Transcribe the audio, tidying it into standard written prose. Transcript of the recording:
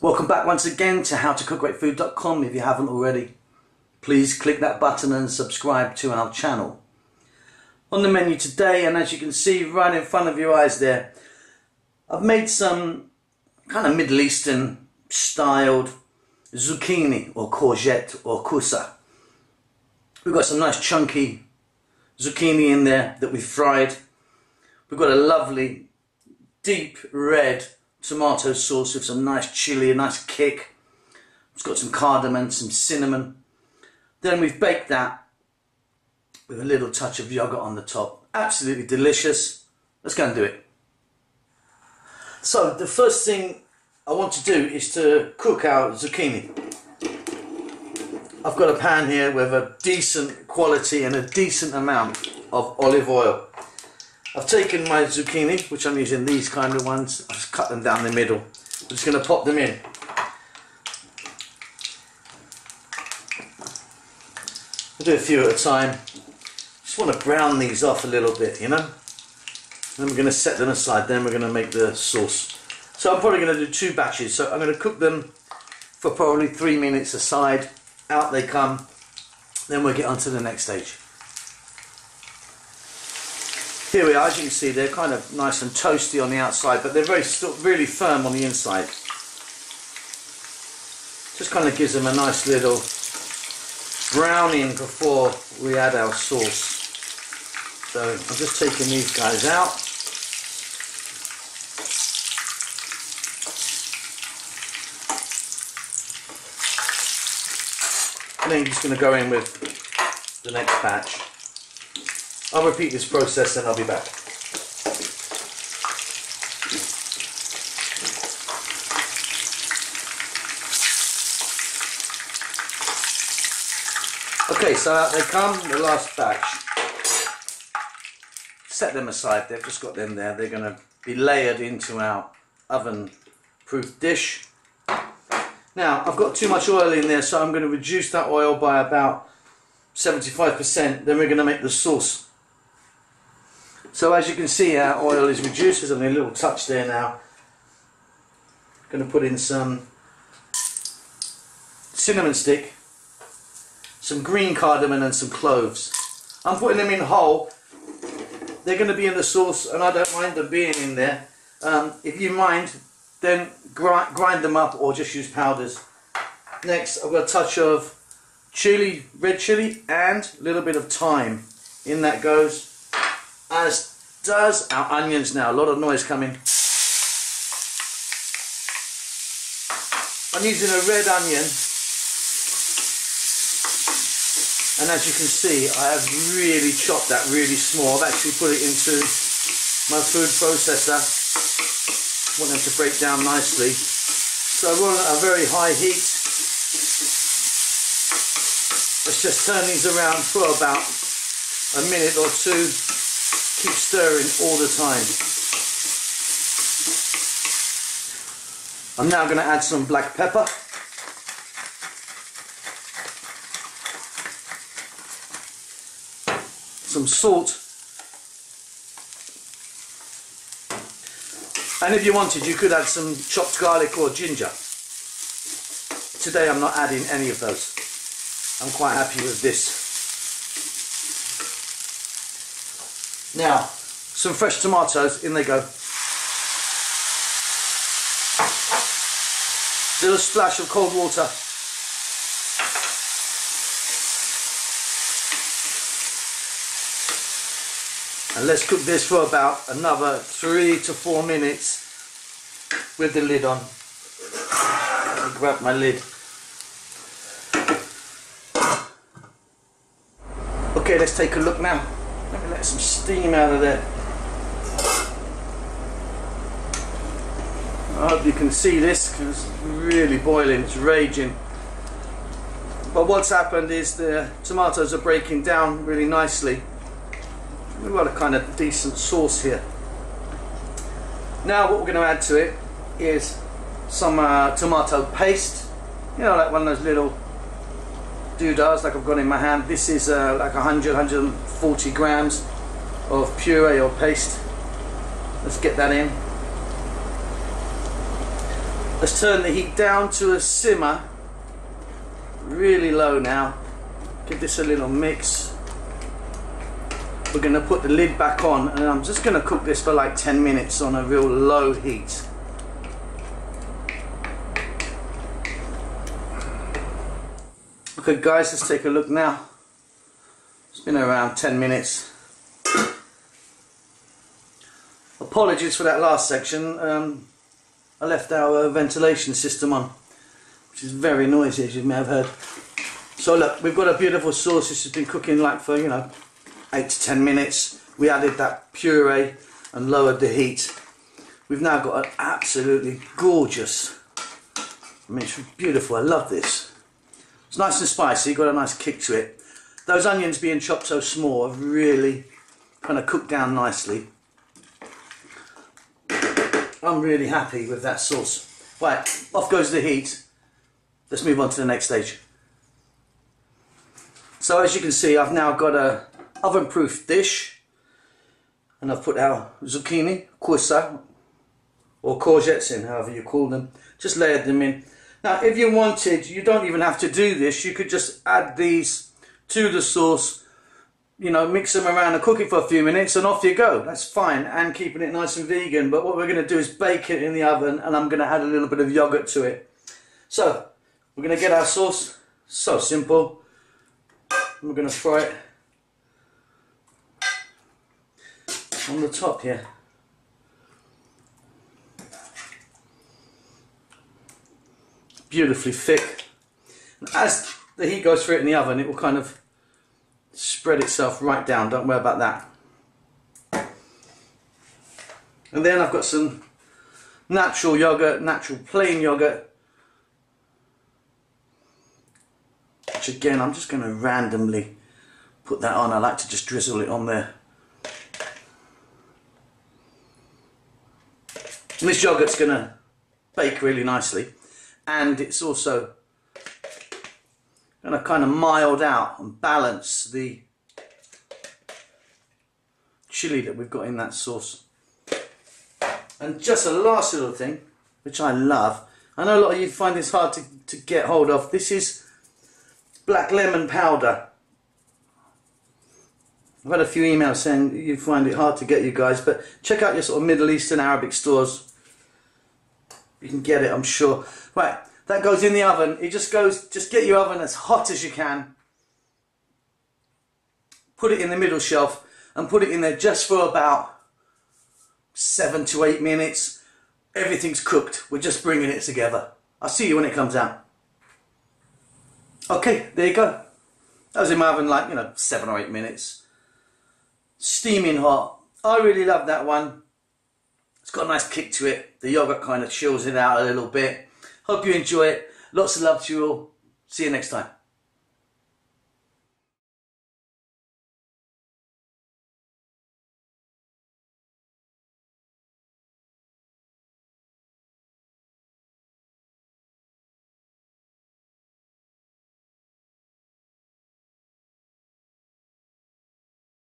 Welcome back once again to howtocookgreatfood.com. If you haven't already, please click that button and subscribe to our channel. On the menu today, and as you can see right in front of your eyes there, I've made some kind of Middle Eastern styled zucchini or courgette or kusa. We've got some nice chunky zucchini in there that we've fried. We've got a lovely deep red tomato sauce with some nice chili, a nice kick. It's got some cardamom, some cinnamon. Then we've baked that with a little touch of yogurt on the top. Absolutely delicious. Let's go and do it. So the first thing I want to do is to cook our zucchini. I've got a pan here with a decent quality and a decent amount of olive oil. I've taken my zucchini, which I'm using these kind of ones. I've just cut them down the middle. I'm just going to pop them in. I'll do a few at a time. Just want to brown these off a little bit, you know. Then we're going to set them aside. Then we're going to make the sauce. So I'm probably going to do 2 batches. So I'm going to cook them for probably 3 minutes aside. Out they come. Then we'll get on to the next stage. Here we are. As you can see, they're kind of nice and toasty on the outside, but they're really firm on the inside. Just kind of gives them a nice little browning before we add our sauce. So I'm just taking these guys out. And then I'm just going to go in with the next batch. I'll repeat this process and I'll be back. Okay, so out they come, the last batch. Set them aside, they've just got them there. They're going to be layered into our oven-proof dish. Now, I've got too much oil in there, so I'm going to reduce that oil by about 75%. Then we're going to make the sauce. So as you can see, our oil is reduced. There's only a little touch there now. Going to put in some cinnamon stick, some green cardamom and some cloves. I'm putting them in whole. They're going to be in the sauce and I don't mind them being in there. If you mind, then grind them up or just use powders. Next, I've got a touch of chili, red chili, and a little bit of thyme. In that goes, as does our onions now. A lot of noise coming. I'm using a red onion, and as you can see, I have really chopped that really small. I've actually put it into my food processor. I want them to break down nicely. So we're on a very high heat. Let's just turn these around for about a minute or 2. Keep stirring all the time. I'm now going to add some black pepper. Some salt. And if you wanted, you could add some chopped garlic or ginger. Today I'm not adding any of those. I'm quite happy with this. Now, some fresh tomatoes, in they go. Little splash of cold water. And let's cook this for about another 3 to 4 minutes with the lid on. Let me grab my lid. Okay, let's take a look now. Let me let some steam out of there. I hope you can see this because it's really boiling, it's raging. But what's happened is the tomatoes are breaking down really nicely. We've got a kind of decent sauce here. Now what we're going to add to it is some tomato paste. You know, like one of those little doodads like I've got in my hand. This is like 140 grams of puree or paste. Let's get that in. Let's turn the heat down to a simmer, really low now. Give this a little mix. We're going to put the lid back on, and I'm just going to cook this for like 10 minutes on a real low heat. Okay guys, let's take a look now. It's been around 10 minutes. Apologies for that last section. I left our ventilation system on, which is very noisy, as you may have heard. So look, we've got a beautiful sauce. This has been cooking like for, you know, 8 to 10 minutes. We added that puree and lowered the heat. We've now got an absolutely gorgeous, I mean, it's beautiful. I love this. It's nice and spicy, got a nice kick to it. Those onions being chopped so small have really kind of cooked down nicely. I'm really happy with that sauce. Right, off goes the heat. Let's move on to the next stage. So as you can see, I've now got a oven-proof dish, and I've put our zucchini, coursa, or courgettes in, however you call them. Just layered them in. Now, if you wanted, you don't even have to do this. You could just add these to the sauce, you know, mix them around and cook it for a few minutes, and off you go. That's fine, and keeping it nice and vegan. But what we're going to do is bake it in the oven, and I'm going to add a little bit of yogurt to it. So we're going to get our sauce. So simple. We're going to fry it on the top here. Beautifully thick. As the heat goes through it in the oven, it will kind of spread itself right down. Don't worry about that. And then I've got some natural yogurt, natural plain yogurt, which again I'm just going to randomly put that on. I like to just drizzle it on there. And this yogurt's going to bake really nicely, and it's also going to kind of mild out and balance the chili that we've got in that sauce. And just a last little thing, which I love. I know a lot of you find this hard to get hold of. This is black lemon powder. I've had a few emails saying you find it hard to get, you guys, but check out your sort of Middle Eastern Arabic stores. You can get it, I'm sure. Right, that goes in the oven. It just goes, just get your oven as hot as you can. Put it in the middle shelf and put it in there just for about 7 to 8 minutes. Everything's cooked. We're just bringing it together. I'll see you when it comes out. Okay, there you go. That was in my oven like, 7 or 8 minutes. Steaming hot. I really love that one. It's got a nice kick to it. The yogurt kind of chills it out a little bit. Hope you enjoy it. Lots of love to you all. See you next time.